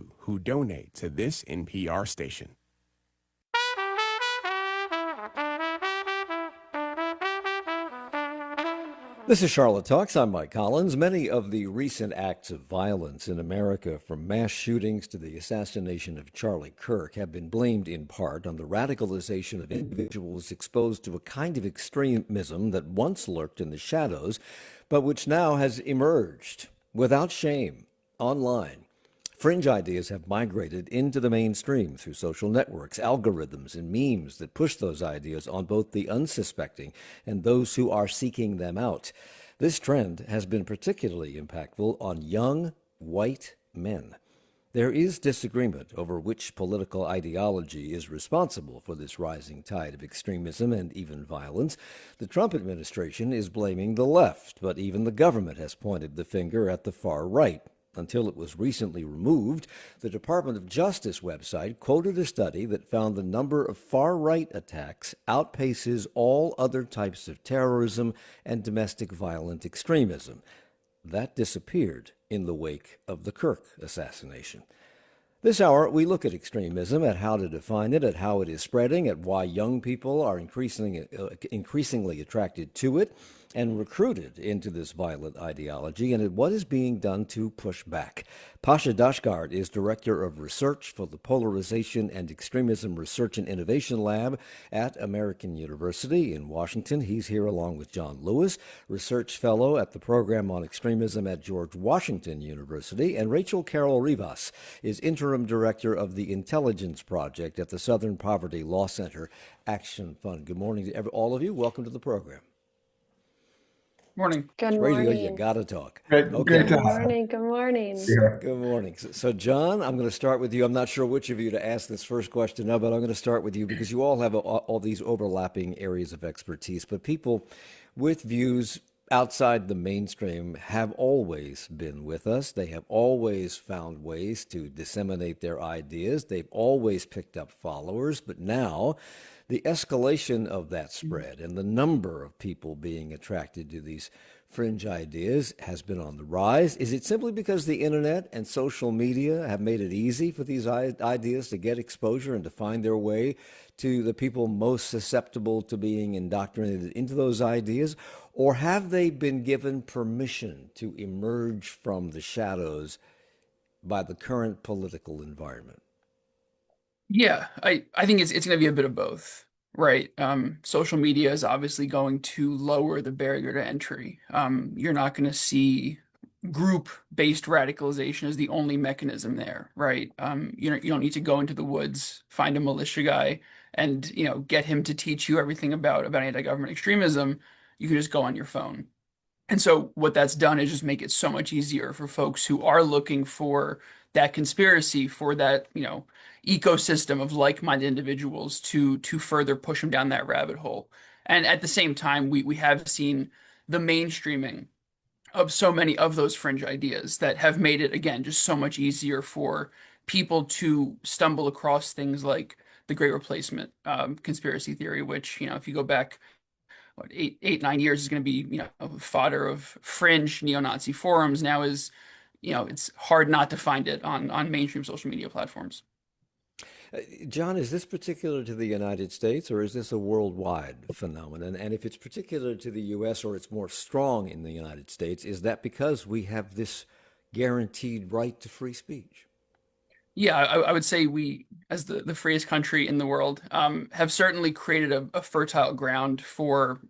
you who donate to this NPR station. This is Charlotte Talks. I'm Mike Collins. Many of the recent acts of violence in America, from mass shootings to the assassination of Charlie Kirk, have been blamed in part on the radicalization of individuals exposed to a kind of extremism that once lurked in the shadows, but which now has emerged without shame online. Fringe ideas have migrated into the mainstream through social networks, algorithms, and memes that push those ideas on both the unsuspecting and those who are seeking them out. This trend has been particularly impactful on young, white men. There is disagreement over which political ideology is responsible for this rising tide of extremism and even violence. The Trump administration is blaming the left, but even the government has pointed the finger at the far right. Until it was recently removed, the Department of Justice website quoted a study that found the number of far-right attacks outpaces all other types of terrorism and domestic violent extremism. That disappeared in the wake of the Kirk assassination. This hour, we look at extremism, at how to define it, at how it is spreading, at why young people are increasingly attracted to it and recruited into this violent ideology, and at what is being done to push back. Pasha Dashtgard is Director of Research for the Polarization and Extremism Research and Innovation Lab at American University in Washington. He's here along with Jon Lewis, Research Fellow at the Program on Extremism at George Washington University, and Rachel Carroll Rivas is Interim Director of the Intelligence Project at the Southern Poverty Law Center Action Fund. Good morning to all of you. Welcome to the program. Morning. Good Radio, morning. you gotta talk. Great, Okay. great Good to have morning. Good morning. you. Good morning. So, Jon, I'm going to start with you. I'm not sure which of you to ask this first question of, but I'm going to start with you because you all have all these overlapping areas of expertise. But people with views outside the mainstream have always been with us. They have always found ways to disseminate their ideas. They've always picked up followers. But now, the escalation of that spread and the number of people being attracted to these fringe ideas has been on the rise. Is it simply because the internet and social media have made it easy for these ideas to get exposure and to find their way to the people most susceptible to being indoctrinated into those ideas? Or have they been given permission to emerge from the shadows by the current political environment? Yeah, I think it's going to be a bit of both, right? Social media is obviously going to lower the barrier to entry. You're not going to see group-based radicalization as the only mechanism there, right? You don't need to go into the woods, find a militia guy, and get him to teach you everything about anti-government extremism. You can just go on your phone. And so what that's done is just make it so much easier for folks who are looking for that conspiracy, for that, ecosystem of like-minded individuals to further push them down that rabbit hole. And at the same time, we have seen the mainstreaming of so many of those fringe ideas that have made it, again, just so much easier for people to stumble across things like the Great Replacement conspiracy theory, which, if you go back what, 9 years is going to be, fodder of fringe neo-Nazi forums. Now is, it's hard not to find it on mainstream social media platforms. Jon, is this particular to the United States or is this a worldwide phenomenon? And if it's particular to the U.S. or it's more strong in the United States, is that because we have this guaranteed right to free speech? Yeah, I would say we, as the freest country in the world, have certainly created a fertile ground for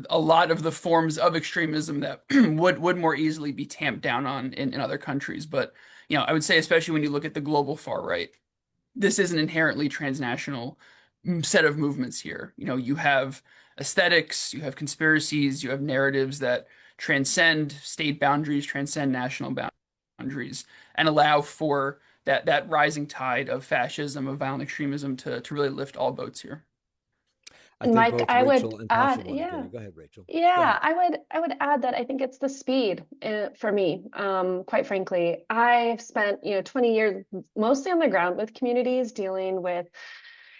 a lot of the forms of extremism that would more easily be tamped down on in other countries. But, I would say, especially when you look at the global far right, this is an inherently transnational set of movements here. You have aesthetics, you have conspiracies, you have narratives that transcend state boundaries, transcend national boundaries, and allow for that rising tide of fascism, of violent extremism to really lift all boats here. I think Mike, both I Rachel would and Pasha add, want to yeah. go. Go ahead, Rachel. Go Yeah, ahead. I would add that I think it's the speed for me, quite frankly. I've spent, 20 years mostly on the ground with communities dealing with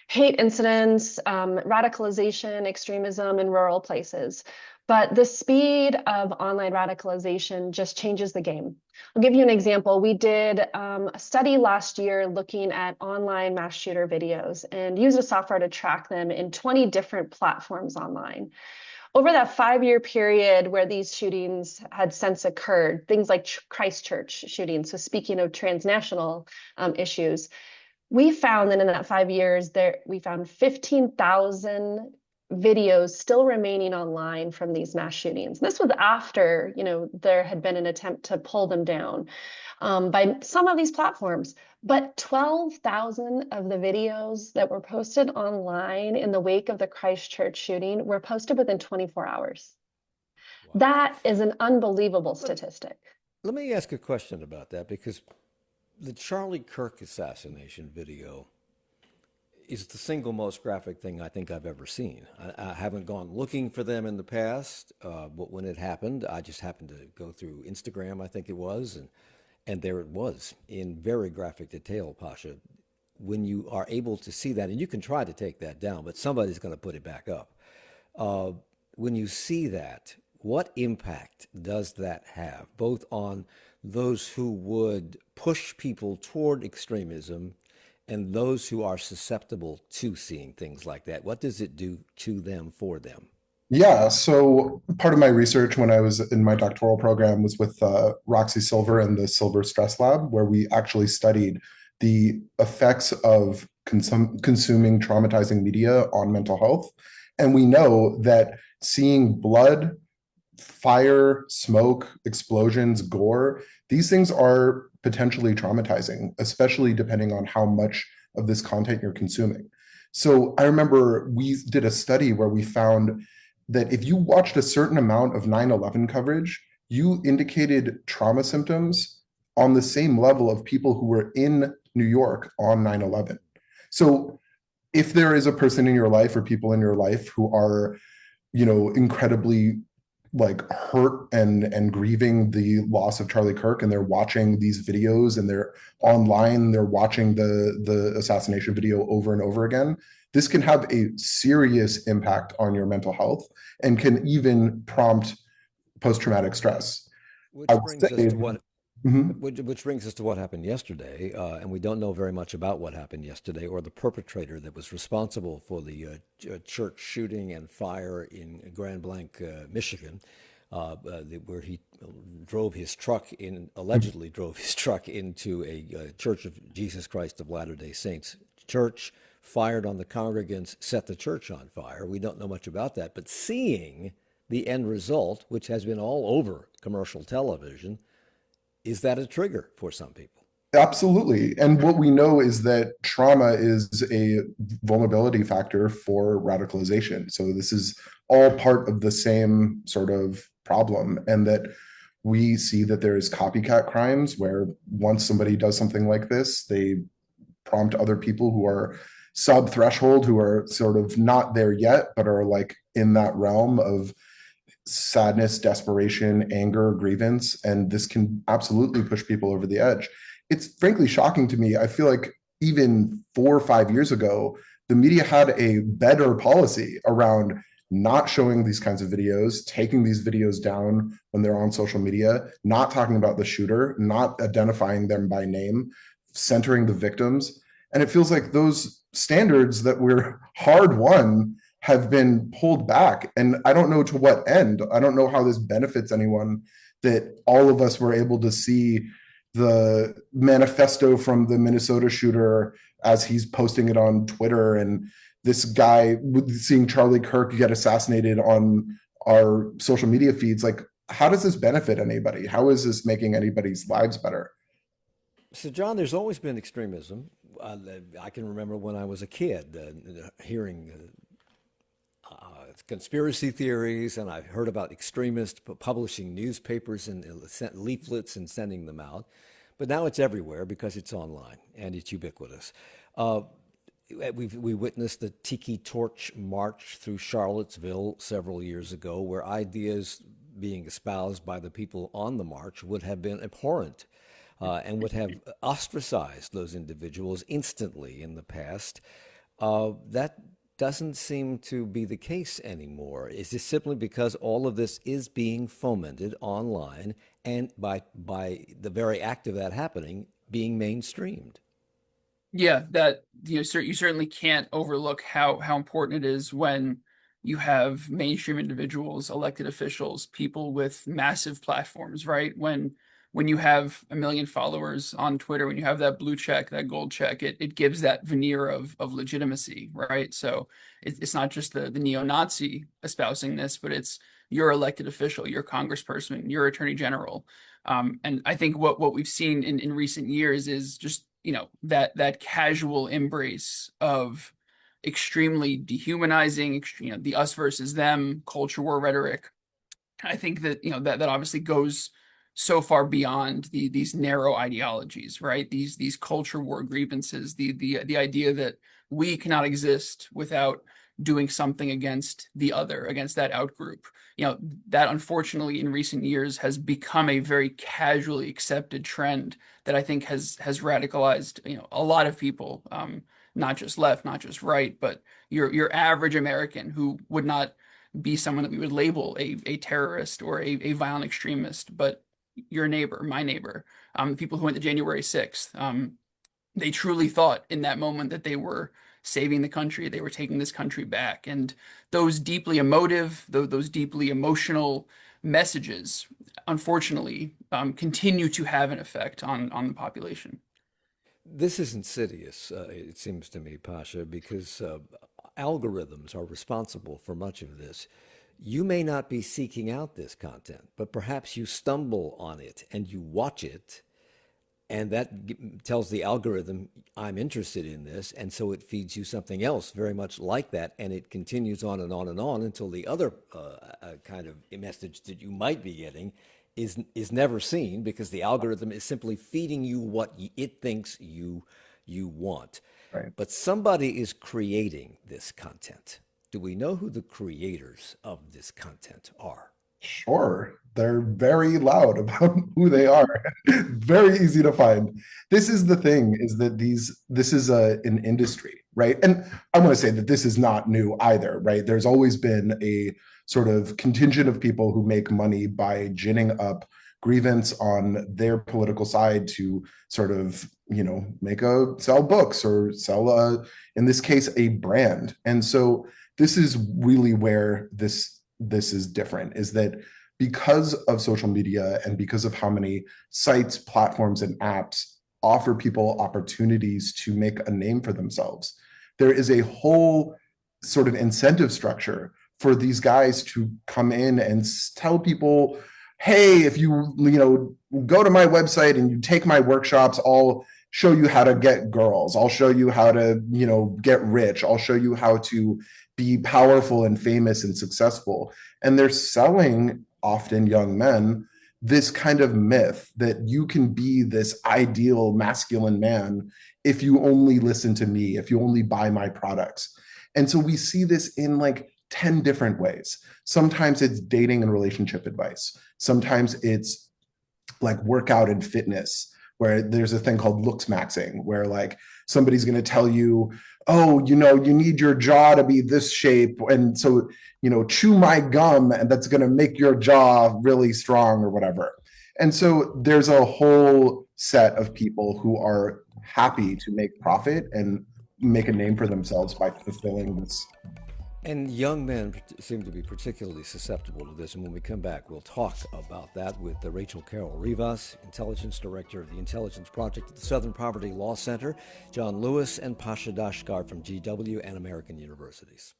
hate incidents, radicalization, extremism in rural places. But the speed of online radicalization just changes the game. I'll give you an example. We did a study last year looking at online mass shooter videos and used a software to track them in 20 different platforms online. Over that 5-year period where these shootings had since occurred, things like Christchurch shootings, so speaking of transnational issues, we found that in that 5 years, we found 15,000 videos still remaining online from these mass shootings. This was after, there had been an attempt to pull them down by some of these platforms. But 12,000 of the videos that were posted online in the wake of the Christchurch shooting were posted within 24 hours. Wow. That is an unbelievable statistic. Let me ask a question about that, because the Charlie Kirk assassination video is the single most graphic thing I think I've ever seen. I haven't gone looking for them in the past, but when it happened, I just happened to go through Instagram, I think it was, and there it was in very graphic detail, Pasha. When you are able to see that, and you can try to take that down, but somebody's going to put it back up. When you see that, what impact does that have, both on those who would push people toward extremism and those who are susceptible to seeing things like that? What does it do to them, for them? Yeah, so part of my research when I was in my doctoral program was with Roxy Silver and the Silver Stress Lab, where we actually studied the effects of consuming traumatizing media on mental health. And we know that seeing blood, fire, smoke, explosions, gore, these things are potentially traumatizing, especially depending on how much of this content you're consuming. So I remember we did a study where we found that if you watched a certain amount of 9/11 coverage, you indicated trauma symptoms on the same level of people who were in New York on 9/11. So if there is a person in your life or people in your life who are, incredibly hurt and grieving the loss of Charlie Kirk, and they're watching these videos and they're online, they're watching the assassination video over and over again, this can have a serious impact on your mental health and can even prompt post-traumatic stress. Which brings us to what happened yesterday, and we don't know very much about what happened yesterday or the perpetrator that was responsible for the church shooting and fire in Grand Blanc, Michigan, where he allegedly drove his truck into a Church of Jesus Christ of Latter-day Saints church, fired on the congregants, set the church on fire. We don't know much about that, but seeing the end result, which has been all over commercial television, is that a trigger for some people? Absolutely. And what we know is that trauma is a vulnerability factor for radicalization. So this is all part of the same sort of problem, and that we see that there is copycat crimes where once somebody does something like this, they prompt other people who are sub-threshold, who are sort of not there yet, but are in that realm of sadness, desperation, anger, grievance, and this can absolutely push people over the edge. It's frankly shocking to me. I feel like even 4 or 5 years ago, the media had a better policy around not showing these kinds of videos, taking these videos down when they're on social media, not talking about the shooter, not identifying them by name, centering the victims. And it feels like those standards that were hard won have been pulled back. And I don't know to what end. I don't know how this benefits anyone, that all of us were able to see the manifesto from the Minnesota shooter as he's posting it on Twitter, and this guy seeing Charlie Kirk get assassinated on our social media feeds. How does this benefit anybody? How is this making anybody's lives better? So, Jon, there's always been extremism. I can remember when I was a kid hearing conspiracy theories, and I've heard about extremists publishing newspapers and leaflets and sending them out. But now it's everywhere because it's online and it's ubiquitous. We witnessed the Tiki Torch March through Charlottesville several years ago, where ideas being espoused by the people on the march would have been abhorrent and would have ostracized those individuals instantly in the past. That doesn't seem to be the case anymore. Is this simply because all of this is being fomented online and by the very act of that happening being mainstreamed? Yeah, that you certainly can't overlook how important it is when you have mainstream individuals, elected officials, people with massive platforms, right? When you have 1 million followers on Twitter, when you have that blue check, that gold check, it gives that veneer of legitimacy, right? So it's not just the neo-Nazi espousing this, but it's your elected official, your congressperson, your attorney general. And I think what we've seen in recent years is just, that casual embrace of extremely dehumanizing, the us versus them culture war rhetoric. I think that, that obviously goes so far beyond these narrow ideologies, right? These culture war grievances, the idea that we cannot exist without doing something against the other, against that outgroup. That unfortunately in recent years has become a very casually accepted trend that I think has radicalized, a lot of people, not just left, not just right, but your average American who would not be someone that we would label a terrorist or a violent extremist, but your neighbor, my neighbor, people who went to January 6th, they truly thought in that moment that they were saving the country, they were taking this country back. And those deeply emotive, those deeply emotional messages, unfortunately, continue to have an effect on the population. This is insidious, it seems to me, Pasha, because algorithms are responsible for much of this. You may not be seeking out this content, but perhaps you stumble on it and you watch it, and that tells the algorithm, I'm interested in this, and so it feeds you something else very much like that, and it continues on and on and on until the other kind of message that you might be getting is never seen, because the algorithm is simply feeding you what it thinks you want. Right. But somebody is creating this content. Do we know who the creators of this content are? Sure. They're very loud about who they are. Very easy to find. This is the thing, is that this is an industry, right? And I want to say that this is not new either, right? There's always been a sort of contingent of people who make money by ginning up grievance on their political side to sort of, sell books or sell, in this case, a brand. And so this is really where this is different, is that because of social media and because of how many sites, platforms, and apps offer people opportunities to make a name for themselves, there is a whole sort of incentive structure for these guys to come in and tell people, hey, if you go to my website and you take my workshops, I'll show you how to get girls, I'll show you how to get rich, I'll show you how to be powerful and famous and successful. And they're selling, often young men, this kind of myth that you can be this ideal masculine man if you only listen to me, if you only buy my products. And so we see this in like 10 different ways. Sometimes it's dating and relationship advice. Sometimes it's like workout and fitness, where there's a thing called looks maxing, where like somebody's going to tell you, oh, you need your jaw to be this shape, and so chew my gum, and that's going to make your jaw really strong or whatever. And so there's a whole set of people who are happy to make profit and make a name for themselves by fulfilling this. And young men seem to be particularly susceptible to this. And when we come back, we'll talk about that with Rachel Carroll Rivas, Intelligence Director of the Intelligence Project at the Southern Poverty Law Center, Jon Lewis, and Pasha Dashtgard from GW and American Universities.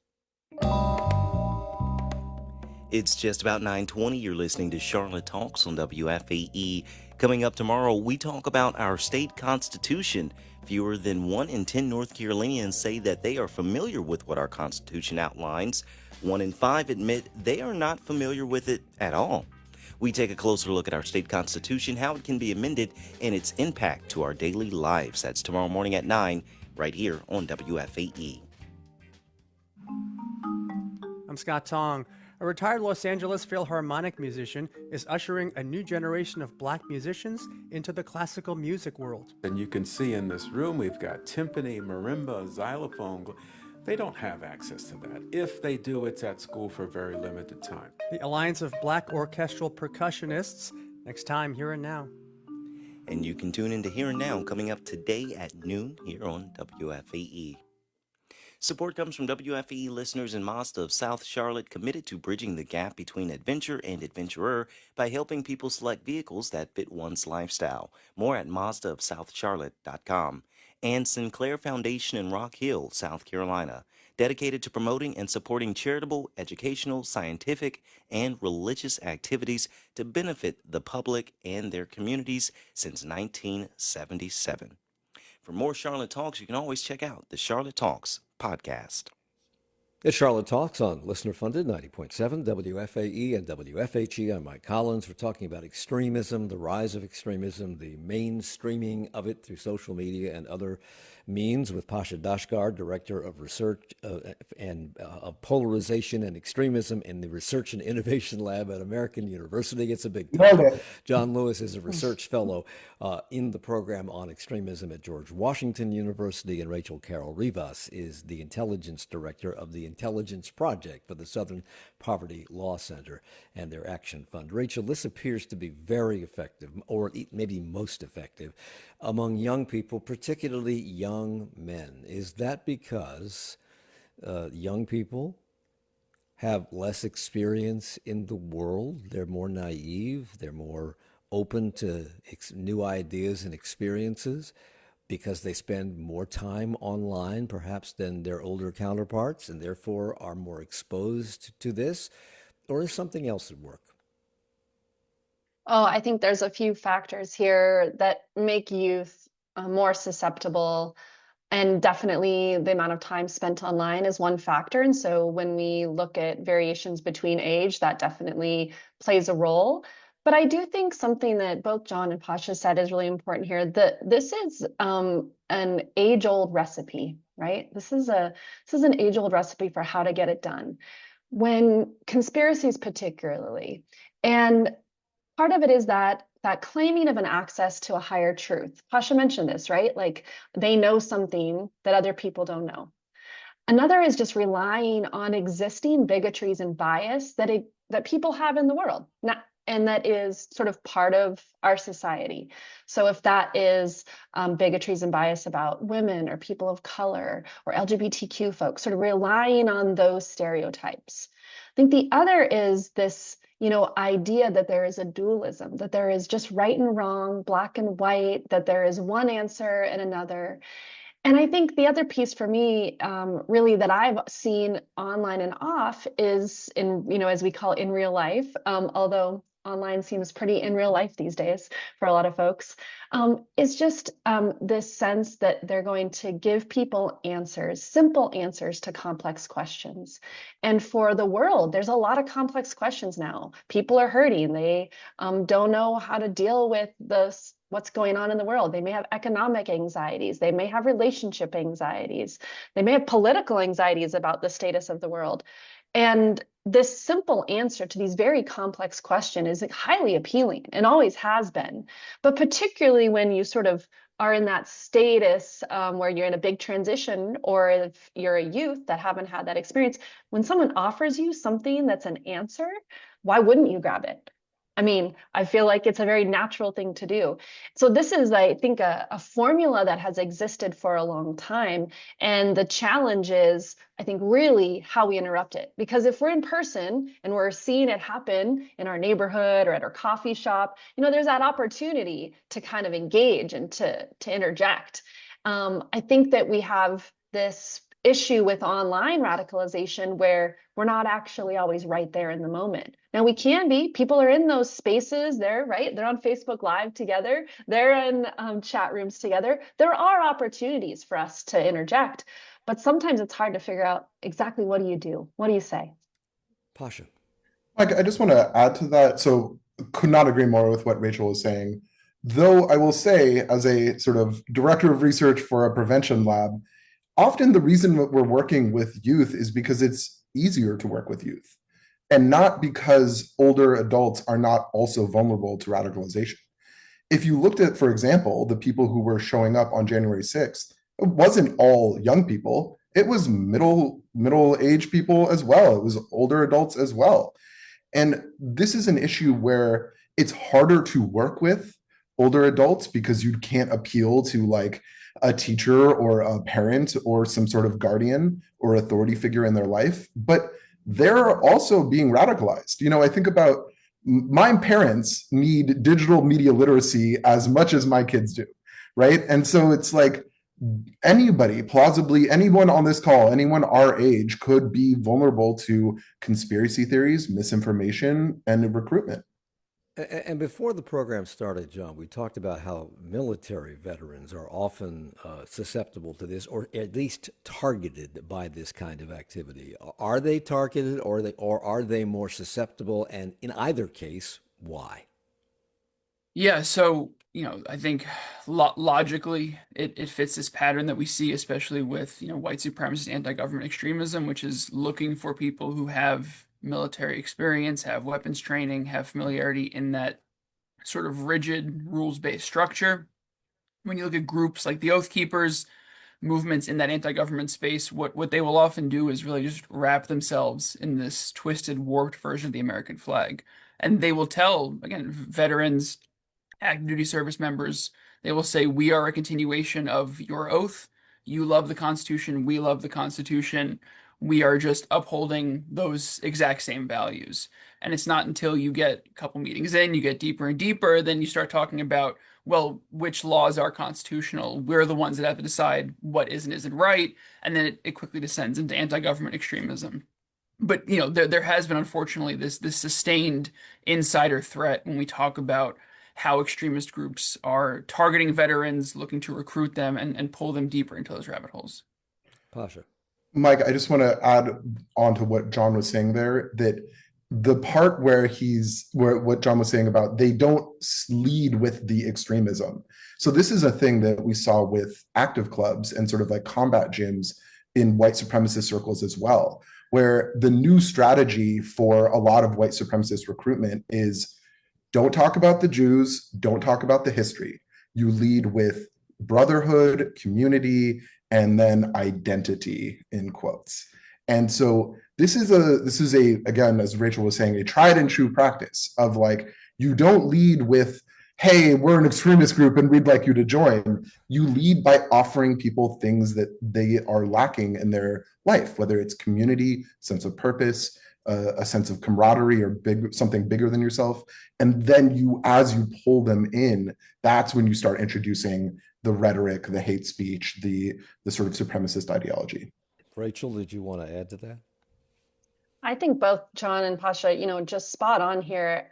It's just about 9:20. You're listening to Charlotte Talks on WFAE. Coming up tomorrow, we talk about our state constitution. Fewer than 1 in 10 North Carolinians say that they are familiar with what our Constitution outlines. 1 in 5 admit they are not familiar with it at all. We take a closer look at our state constitution, how it can be amended, and its impact to our daily lives. That's tomorrow morning at 9, right here on WFAE. I'm Scott Tong. A retired Los Angeles Philharmonic musician is ushering a new generation of black musicians into the classical music world. And you can see in this room, we've got timpani, marimba, xylophone, They don't have access to that. If they do, it's at school for a very limited time. The Alliance of Black Orchestral Percussionists, next time, Here and Now. And you can tune into Here and Now coming up today at noon here on WFAE. Support comes from WFAE listeners in Mazda of South Charlotte, committed to bridging the gap between adventure and adventurer by helping people select vehicles that fit one's lifestyle. More at mazdaofsouthcharlotte.com. And Sinclair Foundation in Rock Hill, South Carolina, dedicated to promoting and supporting charitable, educational, scientific, and religious activities to benefit the public and their communities since 1977. For more Charlotte Talks, you can always check out the Charlotte Talks podcast. It's Charlotte Talks on listener-funded 90.7 WFAE and WFHE. I'm Mike Collins. We're talking about extremism, the rise of extremism, the mainstreaming of it through social media and other means with Pasha Dashtgard, Director of Research of Polarization and Extremism in the Research and Innovation Lab at American University. It's a big title. Jon Lewis is a research fellow in the program on extremism at George Washington University, and Rachel Carroll Rivas is the Intelligence Director of the Intelligence Project for the Southern Poverty Law Center and their Action Fund. Rachel, this appears to be very effective, or maybe most effective, among young people, particularly young men. Is that because young people have less experience in the world? They're more naive, they're more open to new ideas and experiences because they spend more time online perhaps than their older counterparts and therefore are more exposed to this? Or is something else at work? Oh, I think there's a few factors here that make youth more susceptible, and definitely the amount of time spent online is one factor. And so when we look at variations between age, that definitely plays a role. But I do think something that both Jon and Pasha said is really important here, that this is an age-old recipe, right? This is an age-old recipe for how to get it done. When conspiracies particularly, and part of it is that claiming of an access to a higher truth. Pasha mentioned this, right? Like they know something that other people don't know. Another is just relying on existing bigotries and bias that people have in the world, and that is sort of part of our society. So if that is bigotries and bias about women or people of color or LGBTQ folks, sort of relying on those stereotypes. I think the other is this idea that there is a dualism, that there is just right and wrong, black and white, that there is one answer and another. And I think the other piece for me, really that I've seen online and off is as we call it, in real life, although online seems pretty in real life these days for a lot of folks, is just this sense that they're going to give people answers, simple answers to complex questions. And for the world, there's a lot of complex questions now. People are hurting. They don't know how to deal with what's going on in the world. They may have economic anxieties. They may have relationship anxieties. They may have political anxieties about the status of the world. And this simple answer to these very complex questions is highly appealing and always has been. But particularly when you sort of are in that status where you're in a big transition, or if you're a youth that haven't had that experience, when someone offers you something that's an answer, why wouldn't you grab it? I mean, I feel like it's a very natural thing to do. So this is, I think, a formula that has existed for a long time. And the challenge is, I think, really how we interrupt it. Because if we're in person and we're seeing it happen in our neighborhood or at our coffee shop, there's that opportunity to kind of engage and to interject. I think that we have this issue with online radicalization where we're not actually always right there in the moment. Now we can be, people are in those spaces, they're on Facebook Live together, they're in chat rooms together. There are opportunities for us to interject, but sometimes it's hard to figure out exactly what do you do? What do you say? Pasha. Mike, I just want to add to that. So could not agree more with what Rachel was saying. Though I will say, as a sort of director of research for a prevention lab, often the reason that we're working with youth is because it's easier to work with youth, and not because older adults are not also vulnerable to radicalization. If you looked at, for example, the people who were showing up on January 6th, it wasn't all young people. It was middle-aged people as well. It was older adults as well. And this is an issue where it's harder to work with older adults because you can't appeal to like a teacher or a parent or some sort of guardian or authority figure in their life. But they're also being radicalized. I think about my parents need digital media literacy as much as my kids do, right? And so it's like anybody, plausibly anyone on this call, anyone our age could be vulnerable to conspiracy theories, misinformation, and recruitment. And before the program started, John, we talked about how military veterans are often susceptible to this, or at least targeted by this kind of activity. Are they targeted, or are they more susceptible? And in either case, why? Yeah, so I think logically it fits this pattern that we see, especially with white supremacist anti-government extremism, which is looking for people who have military experience, have weapons training, have familiarity in that sort of rigid rules-based structure. When you look at groups like the Oath Keepers, movements in that anti-government space, what they will often do is really just wrap themselves in this twisted, warped version of the American flag. And they will tell, again, veterans, active duty service members, they will say, we are a continuation of your oath. You love the Constitution. We love the Constitution. We are just upholding those exact same values. And it's not until you get a couple meetings in, you get deeper and deeper, then you start talking about, well, which laws are constitutional? We're the ones that have to decide what is and isn't right. And then it quickly descends into anti-government extremism. But there has been, unfortunately, this sustained insider threat when we talk about how extremist groups are targeting veterans, looking to recruit them and pull them deeper into those rabbit holes. Pasha. Mike, I just want to add on to what John was saying there, that the part where what John was saying about they don't lead with the extremism. So this is a thing that we saw with active clubs and sort of like combat gyms in white supremacist circles as well, where the new strategy for a lot of white supremacist recruitment is don't talk about the Jews, don't talk about the history. You lead with brotherhood, community, and then identity in quotes. And so this is a again, as Rachel was saying, a tried and true practice of like, you don't lead with, hey, we're an extremist group and we'd like you to join. You lead by offering people things that they are lacking in their life, whether it's community, sense of purpose, a sense of camaraderie, or something bigger than yourself. And then as you pull them in, that's when you start introducing the rhetoric, the hate speech, the sort of supremacist ideology. Rachel, did you want to add to that? I think both John and Pasha, just spot on here.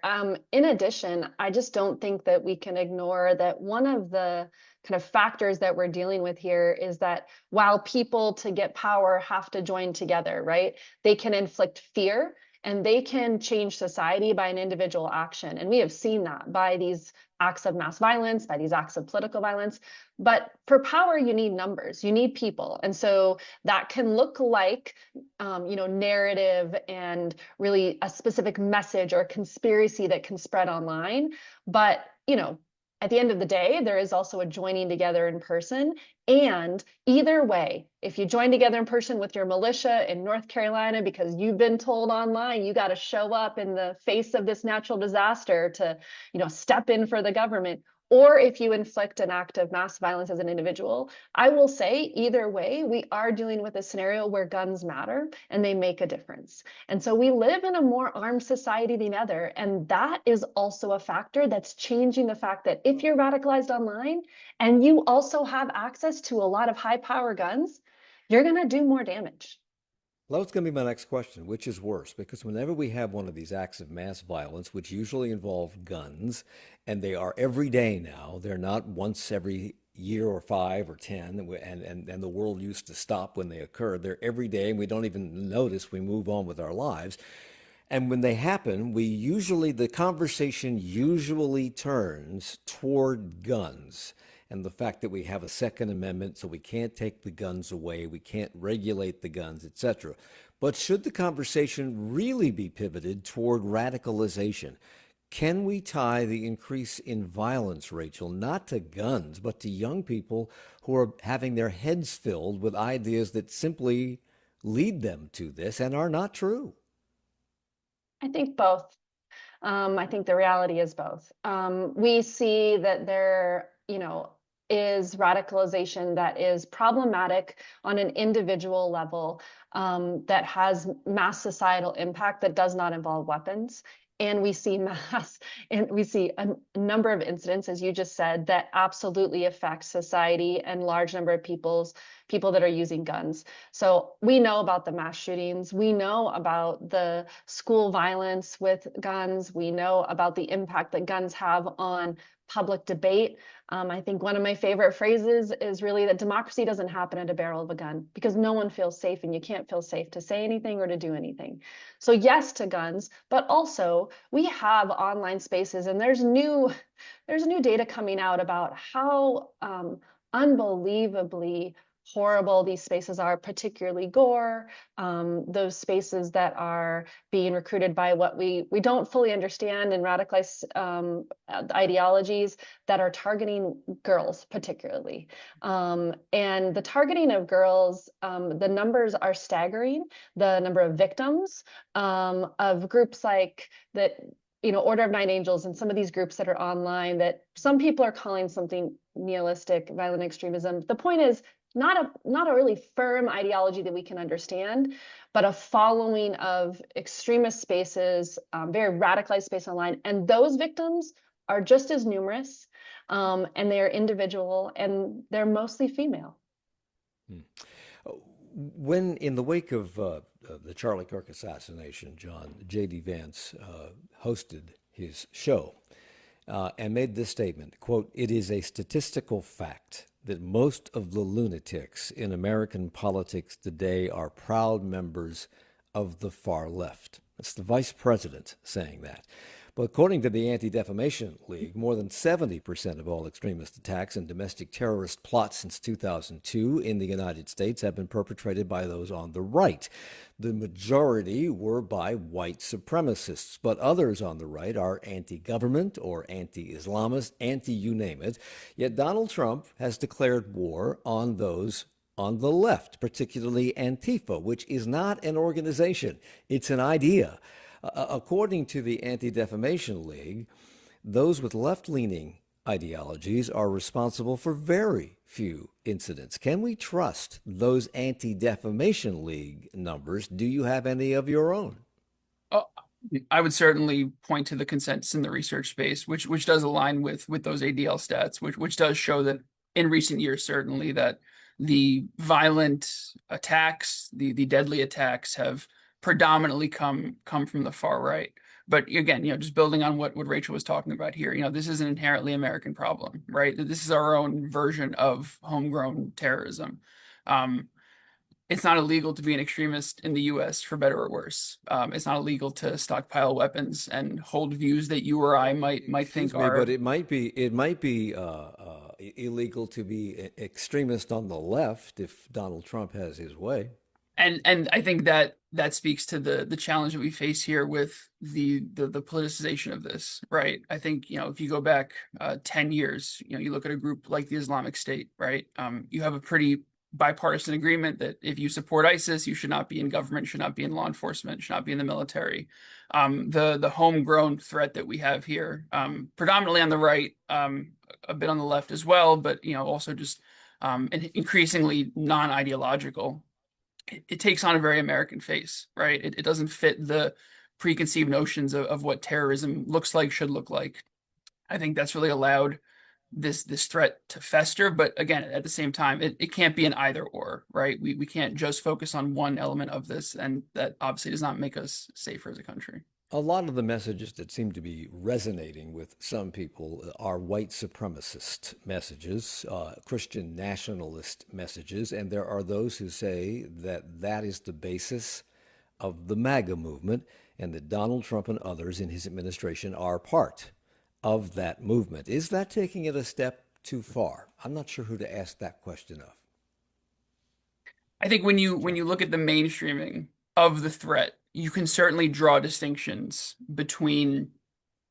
In addition, I just don't think that we can ignore that one of the kind of factors that we're dealing with here is that while people to get power have to join together, right? They can inflict fear and they can change society by an individual action. And we have seen that by these acts of mass violence, by these acts of political violence. But for power, you need numbers, you need people. And so that can look like, narrative and really a specific message or conspiracy that can spread online. But, at the end of the day, there is also a joining together in person. And either way, if you join together in person with your militia in North Carolina because you've been told online you got to show up in the face of this natural disaster to, step in for the government, or if you inflict an act of mass violence as an individual, I will say either way, we are dealing with a scenario where guns matter and they make a difference. And so we live in a more armed society than ever. And that is also a factor that's changing the fact that if you're radicalized online and you also have access to a lot of high power guns, you're going to do more damage. Well, that's going to be my next question. Which is worse? Because whenever we have one of these acts of mass violence, which usually involve guns, and they are every day now, they're not once every year or 5 or 10, and the world used to stop when they occur. They're every day, and we don't even notice. We move on with our lives. And when they happen, the conversation usually turns toward guns. And the fact that we have a Second Amendment, so we can't take the guns away, we can't regulate the guns, etc. But should the conversation really be pivoted toward radicalization? Can we tie the increase in violence, Rachel, not to guns, but to young people who are having their heads filled with ideas that simply lead them to this and are not true? I think both. I think the reality is both. We see that there, is radicalization that is problematic on an individual level, that has mass societal impact that does not involve weapons. And we see and we see a number of incidents, as you just said, that absolutely affect society and large number of people that are using guns. So we know about the mass shootings. We know about the school violence with guns. We know about the impact that guns have on public debate. I think one of my favorite phrases is really that democracy doesn't happen at a barrel of a gun, because no one feels safe, and you can't feel safe to say anything or to do anything. So yes to guns, but also we have online spaces, and there's new data coming out about how unbelievably horrible these spaces are, particularly Gore, those spaces that are being recruited by what we don't fully understand, and radicalized ideologies that are targeting girls particularly. And the targeting of girls, the numbers are staggering. The number of victims of groups like that, Order of Nine Angels, and some of these groups that are online that some people are calling something nihilistic, violent extremism. The point is, not a really firm ideology that we can understand, but a following of extremist spaces, very radicalized space online. And those victims are just as numerous, and they're individual, and they're mostly female. When, in the wake of the Charlie Kirk assassination, John, J.D. Vance hosted his show and made this statement, quote, "It is a statistical fact that most of the lunatics in American politics today are proud members of the far left." That's the vice president saying that. But according to the Anti-Defamation League, more than 70% of all extremist attacks and domestic terrorist plots since 2002 in the United States have been perpetrated by those on the right. The majority were by white supremacists, but others on the right are anti-government or anti-Islamist, anti-you name it. Yet Donald Trump has declared war on those on the left, particularly Antifa, which is not an organization, it's an idea. According to the Anti-Defamation League, those with left-leaning ideologies are responsible for very few incidents. Can we trust those Anti-Defamation League numbers? Do you have any of your own? I would certainly point to the consensus in the research space, which does align with those ADL stats, which does show that in recent years, certainly, that the violent attacks, the deadly attacks have predominantly come from the far right. But again, just building on what Rachel was talking about here, this is an inherently American problem, right? This is our own version of homegrown terrorism. It's not illegal to be an extremist in the U.S., for better or worse. It's not illegal to stockpile weapons and hold views that you or I might think are. But it might be illegal to be extremist on the left if Donald Trump has his way. And I think that speaks to the challenge that we face here with the politicization of this, right? I think, if you go back 10 years, you look at a group like the Islamic State, right? You have a pretty bipartisan agreement that if you support ISIS, you should not be in government, should not be in law enforcement, should not be in the military. The homegrown threat that we have here, predominantly on the right, a bit on the left as well, but also just increasingly non-ideological. It takes on a very American face, right? It doesn't fit the preconceived notions of what terrorism looks like, should look like. I think that's really allowed this threat to fester. But again, at the same time, it can't be an either or, right? We can't just focus on one element of this, and that obviously does not make us safer as a country. A lot of the messages that seem to be resonating with some people are white supremacist messages, Christian nationalist messages, and there are those who say that that is the basis of the MAGA movement, and that Donald Trump and others in his administration are part of that movement. Is that taking it a step too far? I'm not sure who to ask that question of. I think when you look at the mainstreaming of the threat, you can certainly draw distinctions between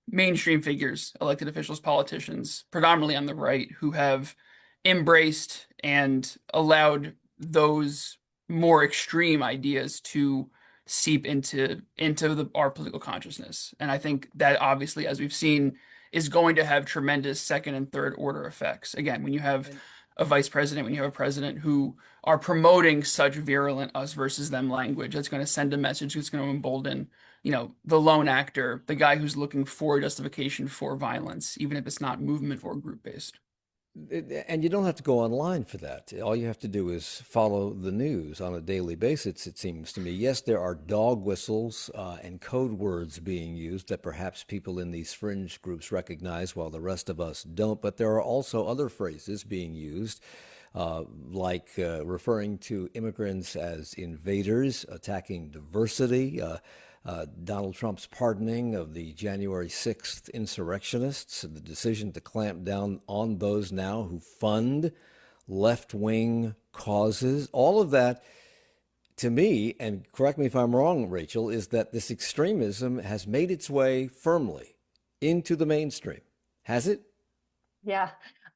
mainstream figures, elected officials, politicians, predominantly on the right, who have embraced and allowed those more extreme ideas to seep into our political consciousness. And I think that obviously, as we've seen, is going to have tremendous second and third order effects. Again, when you have a vice president, when you have a president who are promoting such virulent us versus them language, that's going to send a message that's going to embolden, the lone actor, the guy who's looking for justification for violence, even if it's not movement or group based. And you don't have to go online for that. All you have to do is follow the news on a daily basis, it seems to me. Yes, there are dog whistles and code words being used that perhaps people in these fringe groups recognize while the rest of us don't. But there are also other phrases being used, like referring to immigrants as invaders, attacking diversity, Donald Trump's pardoning of the January 6th insurrectionists, the decision to clamp down on those now who fund left-wing causes. All of that, to me, and correct me if I'm wrong, Rachel, is that this extremism has made its way firmly into the mainstream. Has it? Yeah.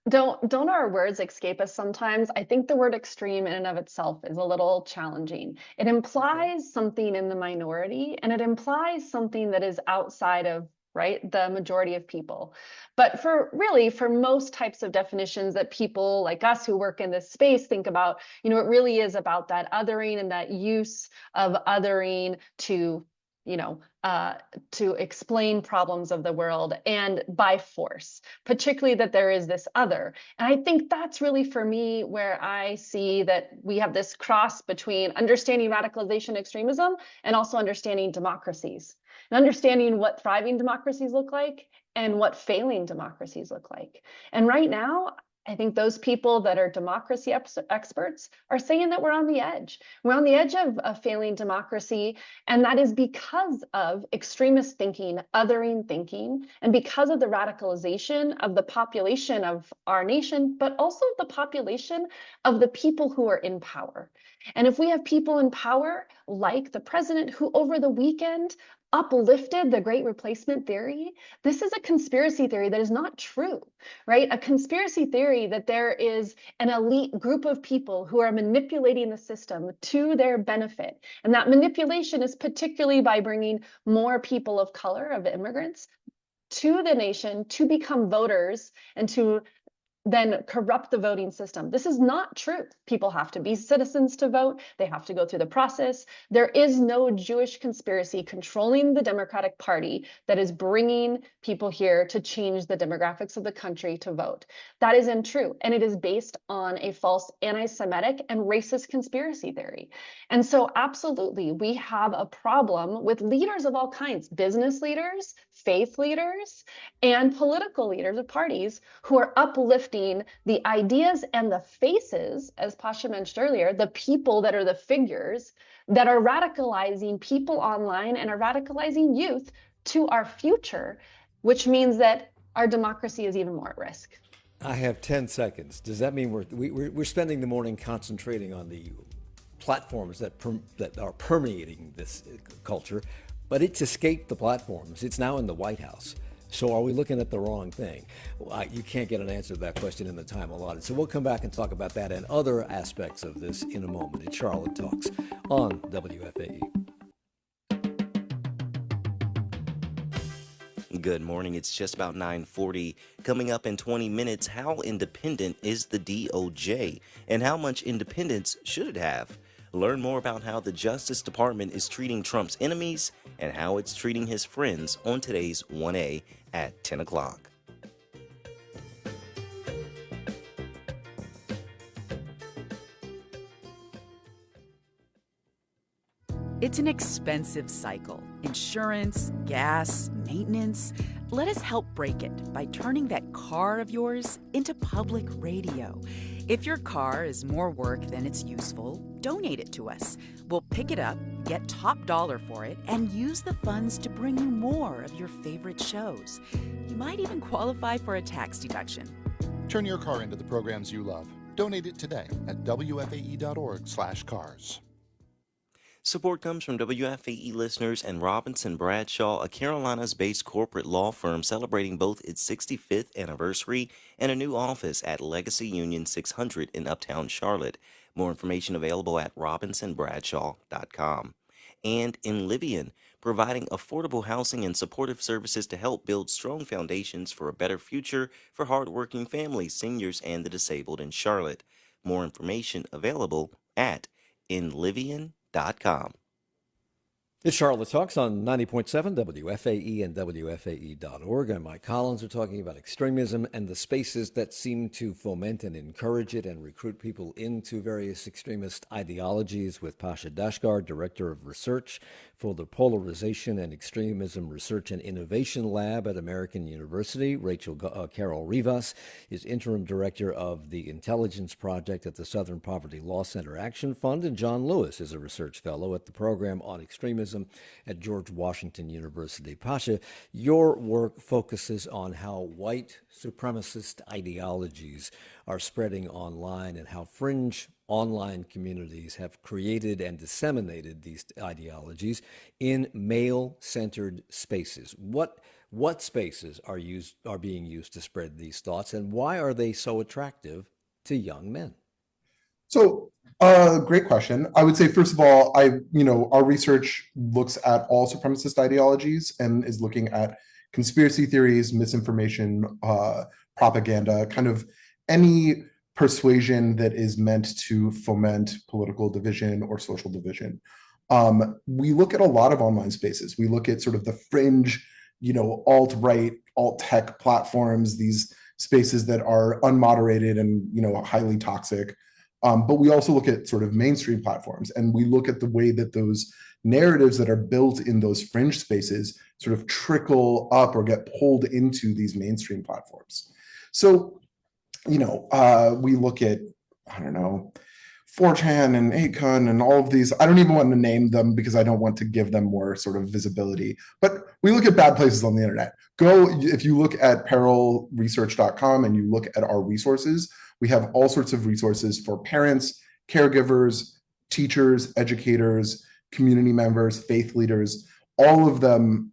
Don't our words escape us sometimes? I think the word extreme in and of itself is a little challenging. It implies something in the minority, and it implies something that is outside of, right, the majority of people. But for most types of definitions that people like us who work in this space think about, it really is about that othering and that use of othering to to explain problems of the world and by force, particularly that there is this other. And I think that's really, for me, where I see that we have this cross between understanding radicalization extremism and also understanding democracies and understanding what thriving democracies look like and what failing democracies look like. And right now, I think those people that are democracy experts are saying that we're on the edge. We're on the edge of a failing democracy, and that is because of extremist thinking, othering thinking, and because of the radicalization of the population of our nation, but also the population of the people who are in power. And if we have people in power, like the president, who over the weekend uplifted the Great Replacement theory, this is a conspiracy theory that is not true, right? A conspiracy theory that there is an elite group of people who are manipulating the system to their benefit. And that manipulation is particularly by bringing more people of color, of immigrants, to the nation to become voters and to then corrupt the voting system. This is not true. People have to be citizens to vote. They have to go through the process. There is no Jewish conspiracy controlling the Democratic Party that is bringing people here to change the demographics of the country to vote. That is untrue, and it is based on a false anti-Semitic and racist conspiracy theory. And so absolutely, we have a problem with leaders of all kinds, business leaders, faith leaders, and political leaders of parties who are uplifting the ideas and the faces, as Pasha mentioned earlier, the people that are the figures that are radicalizing people online and are radicalizing youth to our future, which means that our democracy is even more at risk. I have 10 seconds. Does that mean we're spending the morning concentrating on the platforms that are permeating this culture, but it's escaped the platforms? It's now in the White House. So are we looking at the wrong thing? You can't get an answer to that question in the time allotted. So we'll come back and talk about that and other aspects of this in a moment in Charlotte Talks on WFAE. Good morning. It's just about 9:40. Coming up in 20 minutes, how independent is the DOJ and how much independence should it have? Learn more about how the Justice Department is treating Trump's enemies and how it's treating his friends on today's 1A at 10 o'clock. It's an expensive cycle. Insurance, gas, maintenance. Let us help break it by turning that car of yours into public radio. If your car is more work than it's useful, donate it to us. We'll pick it up, get top dollar for it, and use the funds to bring you more of your favorite shows. You might even qualify for a tax deduction. Turn your car into the programs you love. Donate it today at WFAE.org/cars. Support comes from WFAE listeners and Robinson Bradshaw, a Carolinas-based corporate law firm celebrating both its 65th anniversary and a new office at Legacy Union 600 in Uptown Charlotte. More information available at robinsonbradshaw.com. And Enlivian, providing affordable housing and supportive services to help build strong foundations for a better future for hardworking families, seniors, and the disabled in Charlotte. More information available at enlivian.com. It's Charlotte Talks on 90.7 WFAE and WFAE.org. I'm Mike Collins. We're talking about extremism and the spaces that seem to foment and encourage it and recruit people into various extremist ideologies with Pasha Dashtgard, Director of Research for the Polarization and Extremism Research and Innovation Lab at American University. Carroll Rivas is Interim Director of the Intelligence Project at the Southern Poverty Law Center Action Fund. And Jon Lewis is a Research Fellow at the Program on Extremism at George Washington University. Pasha, your work focuses on how white supremacist ideologies are spreading online and how fringe online communities have created and disseminated these ideologies in male-centered spaces. What spaces are being used to spread these thoughts, and why are they so attractive to young men? So, great question. I would say, first of all, our research looks at all supremacist ideologies and is looking at conspiracy theories, misinformation, propaganda, kind of any persuasion that is meant to foment political division or social division. We look at a lot of online spaces. We look at sort of the fringe, alt-right, alt-tech platforms, these spaces that are unmoderated and, highly toxic. But we also look at sort of mainstream platforms, and we look at the way that those narratives that are built in those fringe spaces sort of trickle up or get pulled into these mainstream platforms. So, we look at, 4chan and 8kun and all of these. I don't even want to name them because I don't want to give them more sort of visibility. But we look at bad places on the internet. If you look at perilresearch.com and you look at our resources, we have all sorts of resources for parents, caregivers, teachers, educators, community members, faith leaders. All of them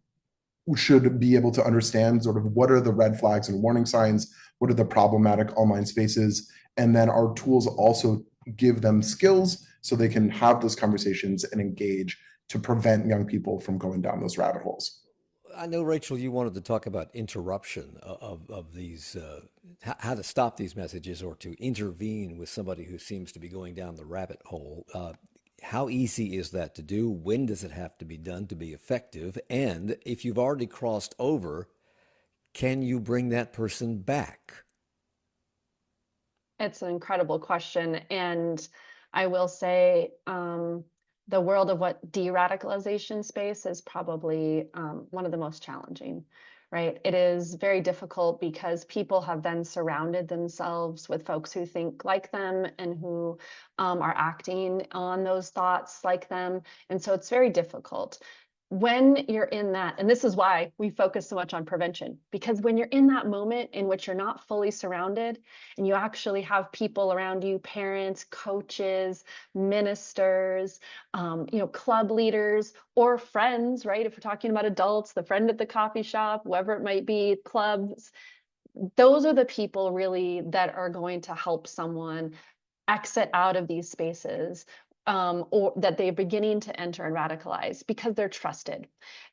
should be able to understand sort of what are the red flags and warning signs, what are the problematic online spaces, and then our tools also give them skills so they can have those conversations and engage to prevent young people from going down those rabbit holes. I know, Rachel, you wanted to talk about interruption of these, how to stop these messages or to intervene with somebody who seems to be going down the rabbit hole. How easy is that to do? When does it have to be done to be effective? And if you've already crossed over, can you bring that person back? It's an incredible question. And I will say the world of what de-radicalization space is probably one of the most challenging, right? It is very difficult because people have then surrounded themselves with folks who think like them and who are acting on those thoughts like them. And so it's very difficult. When you're in that, and this is why we focus so much on prevention, because when you're in that moment in which you're not fully surrounded and you actually have people around you, parents, coaches, ministers, club leaders or friends, right? If we're talking about adults, the friend at the coffee shop, whoever it might be, clubs, those are the people really that are going to help someone exit out of these spaces. Or that they're beginning to enter and radicalize because they're trusted.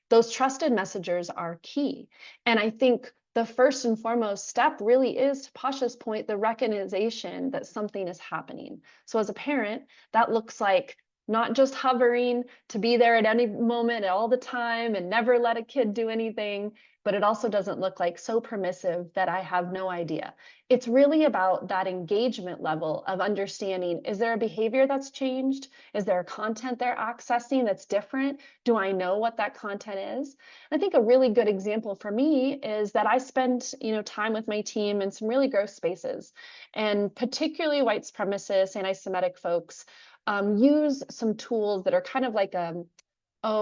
Those trusted messengers are key. And I think the first and foremost step really is, to Pasha's point, the recognition that something is happening. So as a parent, that looks like not just hovering to be there at any moment all the time and never let a kid do anything, but it also doesn't look like so permissive that I have no idea. It's really about that engagement level of understanding, is there a behavior that's changed? Is there a content they're accessing that's different? Do I know what that content is? I think a really good example for me is that I spend time with my team in some really gross spaces, and particularly white supremacists, anti-Semitic folks use some tools that are kind of like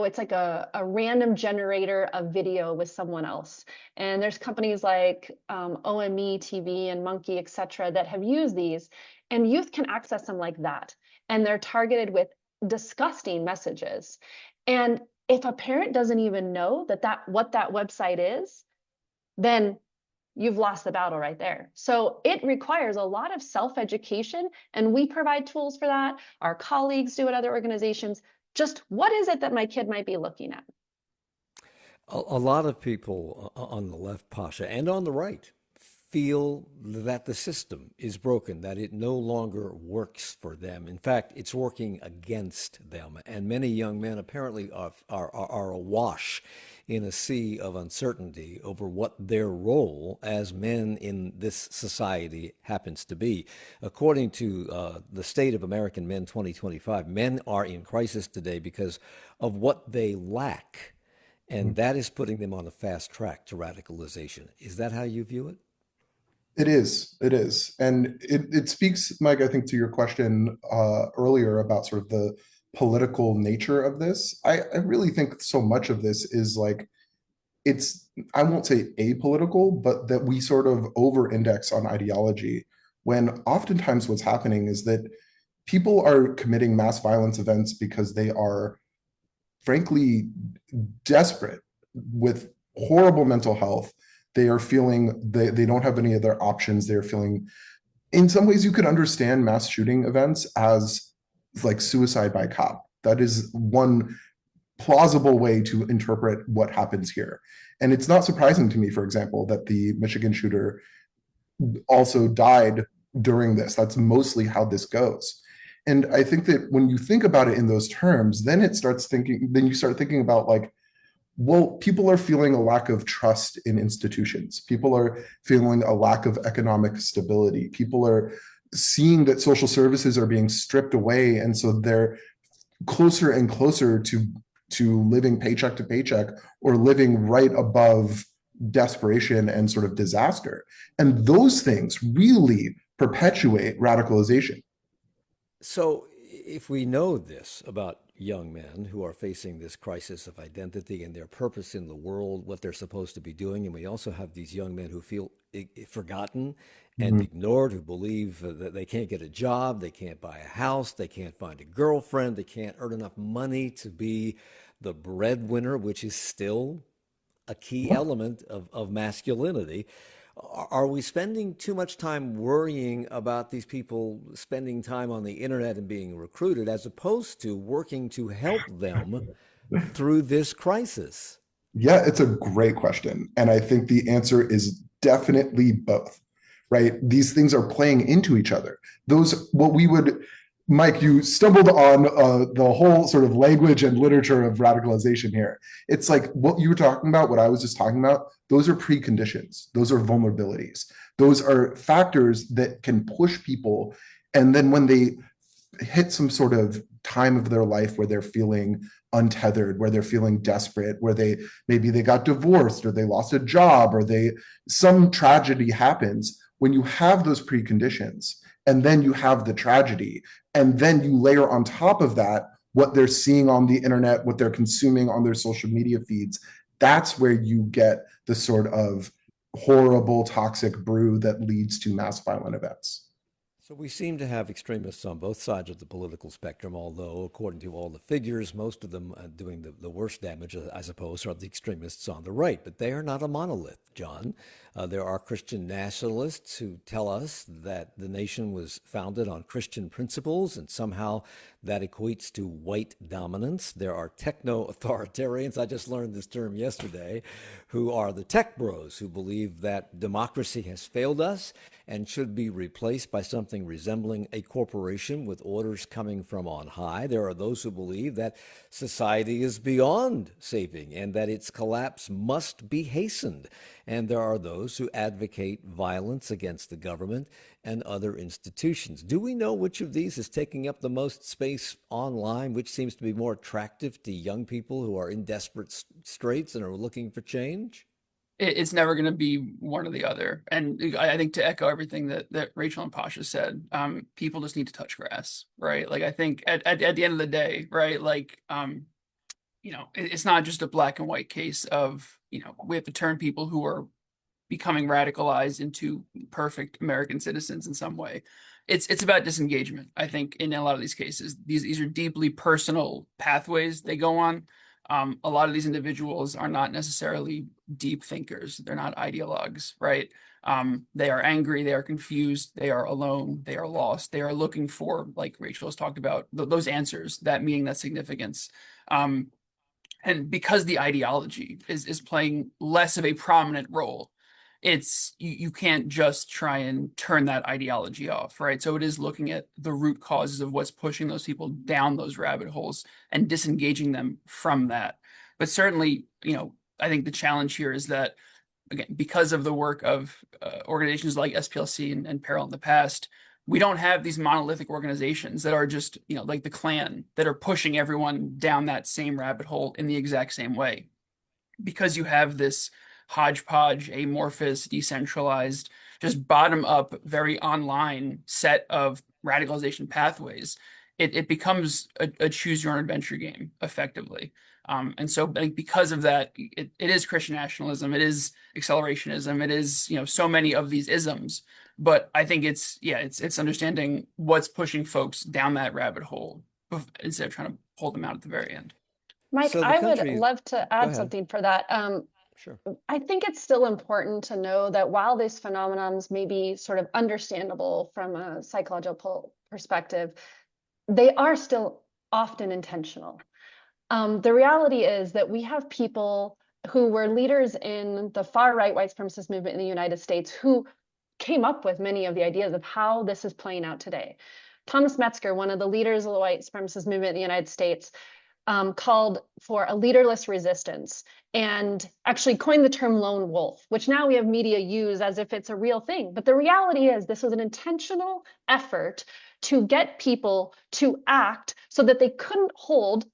it's like a random generator of video with someone else. And there's companies like OME TV and Monkey, et cetera, that have used these, and youth can access them like that. And they're targeted with disgusting messages. And if a parent doesn't even know what that website is, then you've lost the battle right there. So it requires a lot of self-education, and we provide tools for that. Our colleagues do at other organizations. Just what is it that my kid might be looking at? A lot of people on the left, Pasha, and on the right feel that the system is broken, that it no longer works for them. In fact, it's working against them. And many young men apparently are awash in a sea of uncertainty over what their role as men in this society happens to be. According to the State of American Men 2025, men are in crisis today because of what they lack. And that is putting them on a fast track to radicalization. Is that how you view it? It is. It is. And it speaks, Mike, I think, to your question earlier about sort of the political nature of this. I really think so much of this is like, it's, I won't say apolitical, but that we sort of over-index on ideology, when oftentimes what's happening is that people are committing mass violence events because they are frankly desperate with horrible mental health. They are feeling they don't have any other options. They're feeling, in some ways, you could understand mass shooting events as like suicide by cop. That is one plausible way to interpret what happens here. And it's not surprising to me, for example, that the Michigan shooter also died during this. That's mostly how this goes. And I think that when you think about it in those terms, then you start thinking about like, well, people are feeling a lack of trust in institutions. People are feeling a lack of economic stability. People are seeing that social services are being stripped away. And so they're closer and closer to living paycheck to paycheck, or living right above desperation and sort of disaster. And those things really perpetuate radicalization. So, if we know this about young men who are facing this crisis of identity and their purpose in the world, what they're supposed to be doing, and we also have these young men who feel forgotten and ignored, who believe that they can't get a job, they can't buy a house, they can't find a girlfriend, they can't earn enough money to be the breadwinner, which is still a key element of masculinity. Are we spending too much time worrying about these people spending time on the internet and being recruited, as opposed to working to help them through this crisis? Yeah, it's a great question. And I think the answer is definitely both, right? These things are playing into each other. Mike, you stumbled on the whole sort of language and literature of radicalization here. It's like what you were talking about, what I was just talking about, those are preconditions. Those are vulnerabilities. Those are factors that can push people. And then when they hit some sort of time of their life where they're feeling untethered, where they're feeling desperate, where maybe they got divorced, or they lost a job, or some tragedy happens, when you have those preconditions, and then you have the tragedy, and then you layer on top of that what they're seeing on the internet, what they're consuming on their social media feeds, that's where you get the sort of horrible toxic brew that leads to mass violent events. So we seem to have extremists on both sides of the political spectrum, although, according to all the figures, most of them doing the worst damage, I suppose, are the extremists on the right. But they are not a monolith, Jon. There are Christian nationalists who tell us that the nation was founded on Christian principles, and somehow that equates to white dominance. There are techno-authoritarians, I just learned this term yesterday, who are the tech bros, who believe that democracy has failed us and should be replaced by something resembling a corporation with orders coming from on high. There are those who believe that society is beyond saving and that its collapse must be hastened. And there are those who advocate violence against the government and other institutions. Do we know which of these is taking up the most space online, which seems to be more attractive to young people who are in desperate straits and are looking for change? It's never going to be one or the other. And I think, to echo everything that Rachel and Pasha said, people just need to touch grass, right? Like, I think at the end of the day, right, like, it's not just a black and white case of, we have to turn people who are becoming radicalized into perfect American citizens in some way. It's about disengagement. I think in a lot of these cases, these are deeply personal pathways they go on. A lot of these individuals are not necessarily deep thinkers. They're not ideologues, right? They are angry, they are confused, they are alone, they are lost. They are looking for, like Rachel has talked about, those answers, that meaning, that significance. And because the ideology is playing less of a prominent role, it's you can't just try and turn that ideology off, right? So it is looking at the root causes of what's pushing those people down those rabbit holes and disengaging them from that. But certainly, I think the challenge here is that, again, because of the work of organizations like SPLC and PERIL in the past, we don't have these monolithic organizations that are just, like the Klan, that are pushing everyone down that same rabbit hole in the exact same way. Because you have this hodgepodge, amorphous, decentralized, just bottom up, very online set of radicalization pathways, it becomes a choose your own adventure game effectively. And so I think because of that, it is Christian nationalism, it is accelerationism, it is, so many of these isms. But I think it's understanding what's pushing folks down that rabbit hole instead of trying to pull them out at the very end. Mike, So the I would country- love to Go add ahead. something for that. Sure. I think it's still important to know that while these phenomenons may be sort of understandable from a psychological perspective, they are still often intentional. The reality is that we have people who were leaders in the far-right white supremacist movement in the United States who came up with many of the ideas of how this is playing out today. Thomas Metzger, one of the leaders of the white supremacist movement in the United States, called for a leaderless resistance and actually coined the term lone wolf, which now we have media use as if it's a real thing. But the reality is this was an intentional effort to get people to act so that they couldn't hold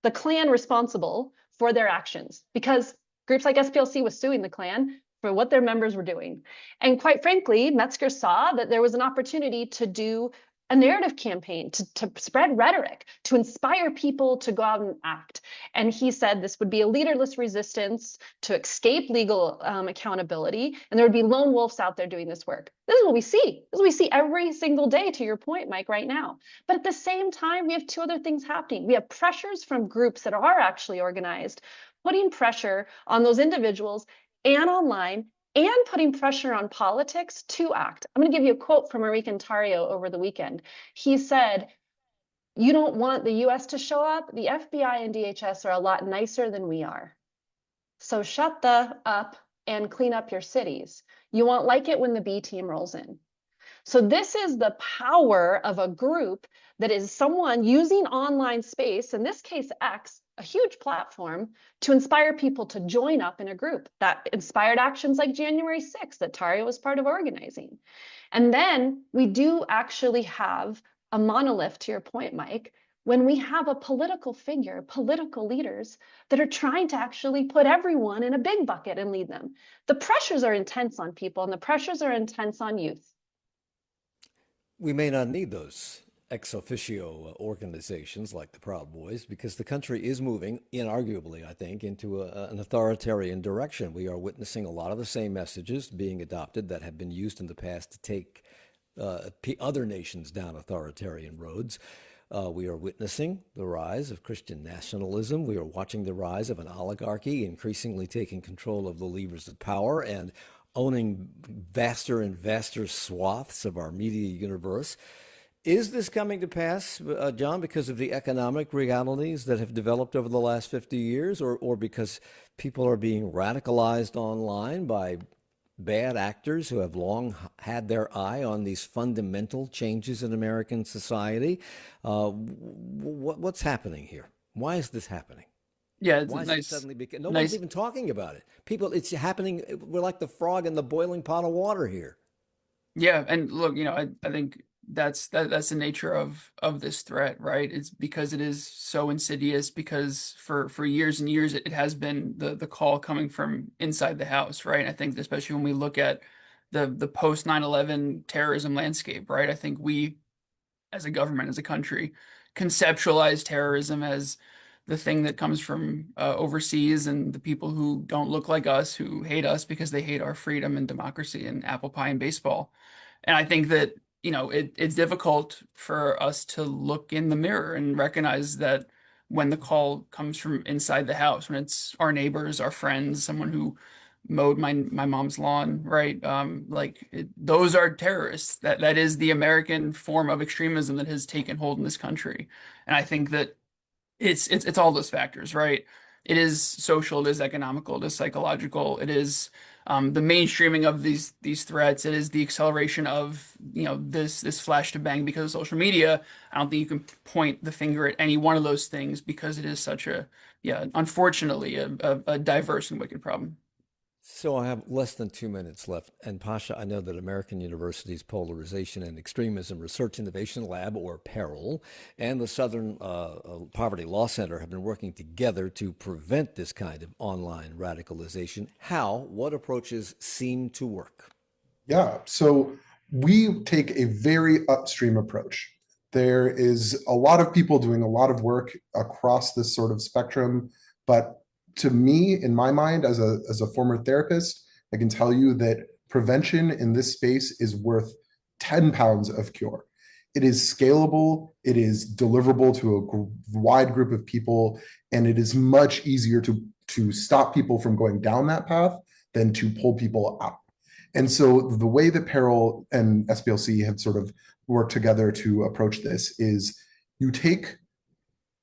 the Klan responsible for their actions, because groups like SPLC was suing the Klan for what their members were doing. And quite frankly, Metzger saw that there was an opportunity to do a narrative campaign, to spread rhetoric, to inspire people to go out and act. And he said this would be a leaderless resistance to escape legal accountability, and there would be lone wolves out there doing this work. This is what we see. This is what we see every single day, to your point, Mike, right now. But at the same time, we have two other things happening. We have pressures from groups that are actually organized, putting pressure on those individuals and online, and putting pressure on politics to act. I'm going to give you a quote from Enrique Tarrio over the weekend. He said, "You don't want the US to show up? The FBI and DHS are a lot nicer than we are. So shut the up and clean up your cities. You won't like it when the B team rolls in." So this is the power of a group that is someone using online space, in this case X, a huge platform, to inspire people to join up in a group. That inspired actions like January 6th that Tarrio was part of organizing. And then we do actually have a monolith, to your point, Mike, when we have a political figure, political leaders that are trying to actually put everyone in a big bucket and lead them. The pressures are intense on people, and the pressures are intense on youth. We may not need those ex officio organizations like the Proud Boys, because the country is moving, inarguably, I think, into an authoritarian direction. We are witnessing a lot of the same messages being adopted that have been used in the past to take other nations down authoritarian roads. We are witnessing the rise of Christian nationalism. We are watching the rise of an oligarchy increasingly taking control of the levers of power and owning vaster and vaster swaths of our media universe. Is this coming to pass, Jon, because of the economic realities that have developed over the last 50 years, or because people are being radicalized online by bad actors who have long had their eye on these fundamental changes in American society? What's happening here? Why is this happening? Yeah, it's Why is nice. it suddenly no one's even talking about it? People, it's happening. We're like the frog in the boiling pot of water here. Yeah, and look, I think that's the nature of this threat, right? It's because it is so insidious, because for years and years it has been the call coming from inside the house, right? I think especially when we look at the post 9/11 terrorism landscape, right? I think we as a government, as a country, conceptualize terrorism as the thing that comes from overseas, and the people who don't look like us, who hate us because they hate our freedom and democracy and apple pie and baseball. And I think that it's difficult for us to look in the mirror and recognize that when the call comes from inside the house, when it's our neighbors, our friends, someone who mowed my mom's lawn, right? Those are terrorists. That is the American form of extremism that has taken hold in this country. And I think that it's all those factors, right? It is social, it is economical, it is psychological, it is the mainstreaming of these threats, it is the acceleration of this flash to bang because of social media. I don't think you can point the finger at any one of those things because it is such unfortunately, a diverse and wicked problem. So I have less than 2 minutes left. And Pasha, I know that American University's Polarization and Extremism Research Innovation Lab, or PERIL, and the Southern Poverty Law Center have been working together to prevent this kind of online radicalization. What approaches seem to work? Yeah, so we take a very upstream approach. There is a lot of people doing a lot of work across this sort of spectrum, but to me, in my mind, as a former therapist, I can tell you that prevention in this space is worth 10 pounds of cure. It is scalable, it is deliverable to a wide group of people, and it is much easier to stop people from going down that path than to pull people out. And so the way that PERIL and SPLC have sort of worked together to approach this is you take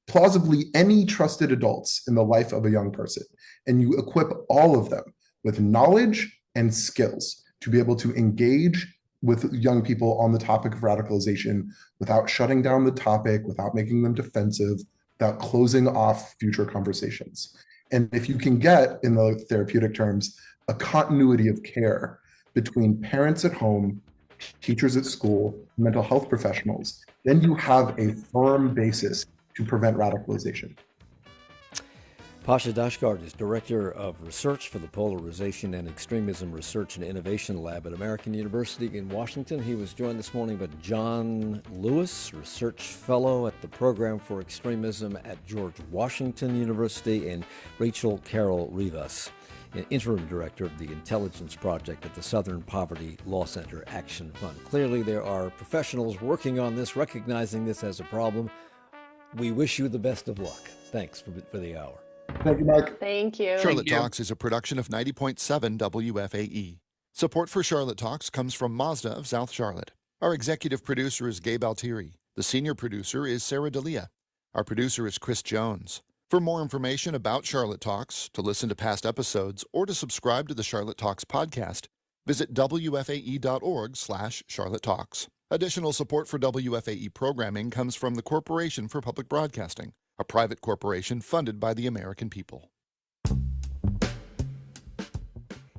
plausibly any trusted adults in the life of a young person, and you equip all of them with knowledge and skills to be able to engage with young people on the topic of radicalization without shutting down the topic, without making them defensive, without closing off future conversations. And if you can get, in the therapeutic terms, a continuity of care between parents at home, teachers at school, mental health professionals, then you have a firm basis to prevent radicalization. Pasha Dashtgard is Director of Research for the Polarization and Extremism Research and Innovation Lab at American University in Washington. He was joined this morning by Jon Lewis, Research Fellow at the Program for Extremism at George Washington University, and Rachel Carroll Rivas, Interim Director of the Intelligence Project at the Southern Poverty Law Center Action Fund. Clearly, there are professionals working on this, recognizing this as a problem. We wish you the best of luck. Thanks for the hour. Thank you, Mike. Thank you. Charlotte Talks is a production of 90.7 WFAE. Support for Charlotte Talks comes from Mazda of South Charlotte. Our executive producer is Gabe Altieri. The senior producer is Sarah D'Elia. Our producer is Chris Jones. For more information about Charlotte Talks, to listen to past episodes, or to subscribe to the Charlotte Talks podcast, visit wfae.org/Charlotte Talks. Additional support for WFAE programming comes from the Corporation for Public Broadcasting, a private corporation funded by the American people.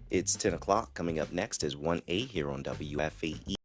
It's 10 o'clock. Coming up next is 1A here on WFAE.